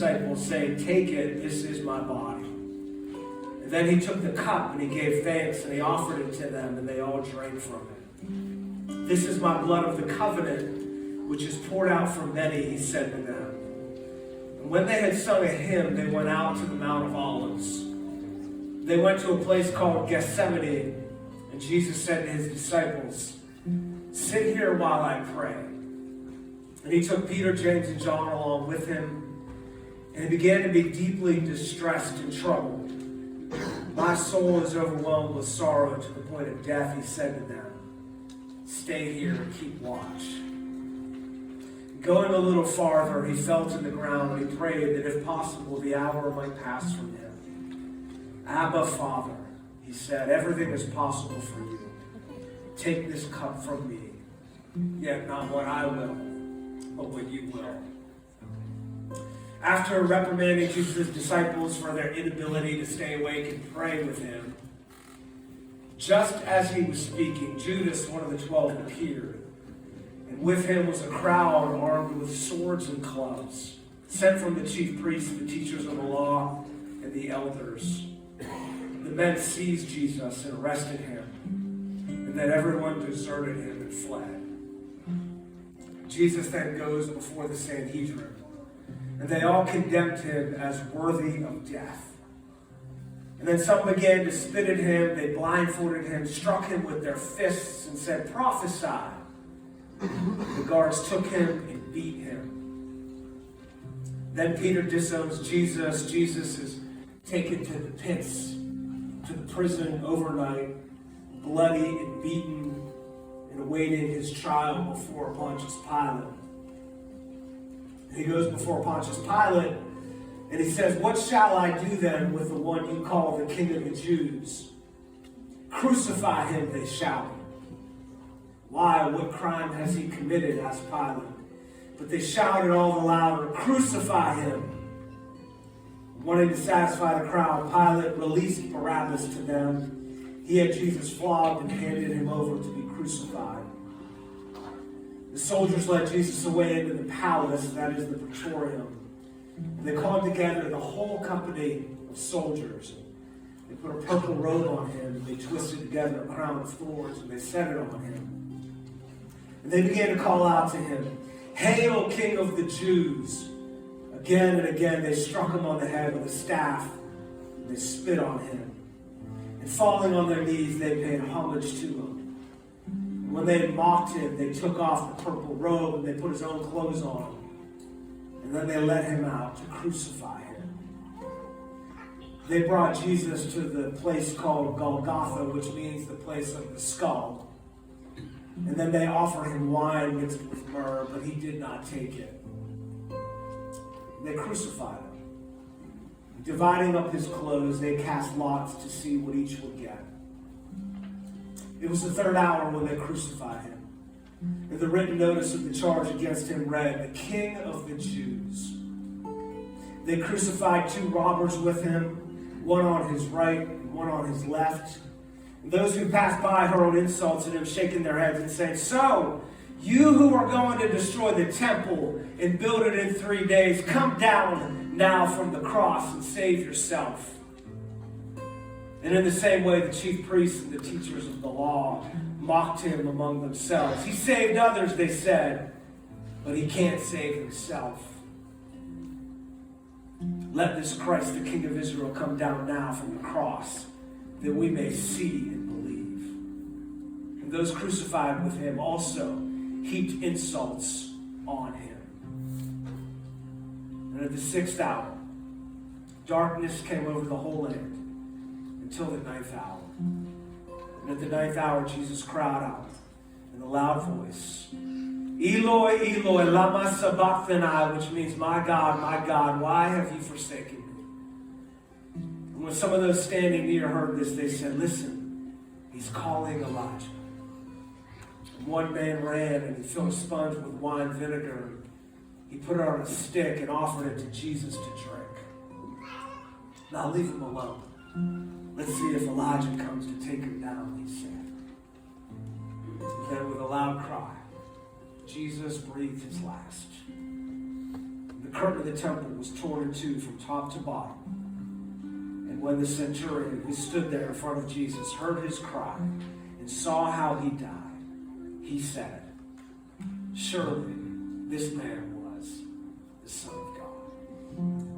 disciples, saying, "Take it, this is my body." And then he took the cup and he gave thanks and he offered it to them, and they all drank from it. "This is my blood of the covenant, which is poured out for many," he said to them. And when they had sung a hymn, they went out to the Mount of Olives. They went to a place called Gethsemane, and Jesus said to his disciples, "Sit here while I pray." And he took Peter, James, and John along with him, and he began to be deeply distressed and troubled. "My soul is overwhelmed with sorrow to the point of death," he said to them. "Stay here and keep watch." Going a little farther, he fell to the ground and he prayed that if possible the hour might pass from him. "Abba, Father," he said, "everything is possible for you. Take this cup from me, yet not what I will, but what you will." After reprimanding Jesus' disciples for their inability to stay awake and pray with him, just as he was speaking, Judas, one of the 12, appeared. And with him was a crowd armed with swords and clubs, sent from the chief priests, the teachers of the law, and the elders. The men seized Jesus and arrested him, and then everyone deserted him and fled. Jesus then goes before the Sanhedrin, and they all condemned him as worthy of death. And then some began to spit at him, they blindfolded him, struck him with their fists, and said, "Prophesy." The guards took him and beat him. Then Peter disowns Jesus. Jesus is taken to the pits, to the prison overnight, bloody and beaten, and awaiting his trial before Pontius Pilate. And he goes before Pontius Pilate, and he says, "What shall I do then with the one you call the King of the Jews?" "Crucify him," they shouted. "Why, what crime has he committed?" asked Pilate. But they shouted all the louder, "Crucify him." Wanting to satisfy the crowd, Pilate released Barabbas to them. He had Jesus flogged and handed him over to be crucified. The soldiers led Jesus away into the palace, that is the praetorium. And they called together the whole company of soldiers. They put a purple robe on him, and they twisted together a crown of thorns, and they set it on him. And they began to call out to him, "Hail, King of the Jews!" Again and again they struck him on the head with a staff, and they spit on him. And falling on their knees, they paid homage to him. And when they had mocked him, they took off the purple robe, and they put his own clothes on him. And then they led him out to crucify him. They brought Jesus to the place called Golgotha, which means the place of the skull. And then they offered him wine mixed with myrrh, but he did not take it. They crucified him. Dividing up his clothes, they cast lots to see what each would get. It was the third hour when they crucified him. And the written notice of the charge against him read, "The King of the Jews." They crucified 2 robbers with him, one on his right and one on his left. And those who passed by hurled insults at him, shaking their heads and saying, "So, you who are going to destroy the temple and build it in 3 days, come down now from the cross and save yourself." And in the same way, the chief priests and the teachers of the law mocked him among themselves. "He saved others," they said, "but he can't save himself. Let this Christ, the King of Israel, come down now from the cross, that we may see and believe." And those crucified with him also heaped insults on him. And at the 6th hour, darkness came over the whole land until the 9th hour. And at the 9th hour, Jesus cried out in a loud voice, "Eloi, Eloi, lama sabachthani," which means, my God, why have you forsaken me?" And when some of those standing near heard this, they said, "Listen, he's calling Elijah." And one man ran and he filled a sponge with wine vinegar. He put it on a stick and offered it to Jesus to drink. "Now leave him alone. Let's see if Elijah comes to take him down," he said. And then with a loud cry, Jesus breathed his last. The curtain of the temple was torn in two from top to bottom. And when the centurion who stood there in front of Jesus heard his cry and saw how he died, he said, "Surely this man was the Son of God."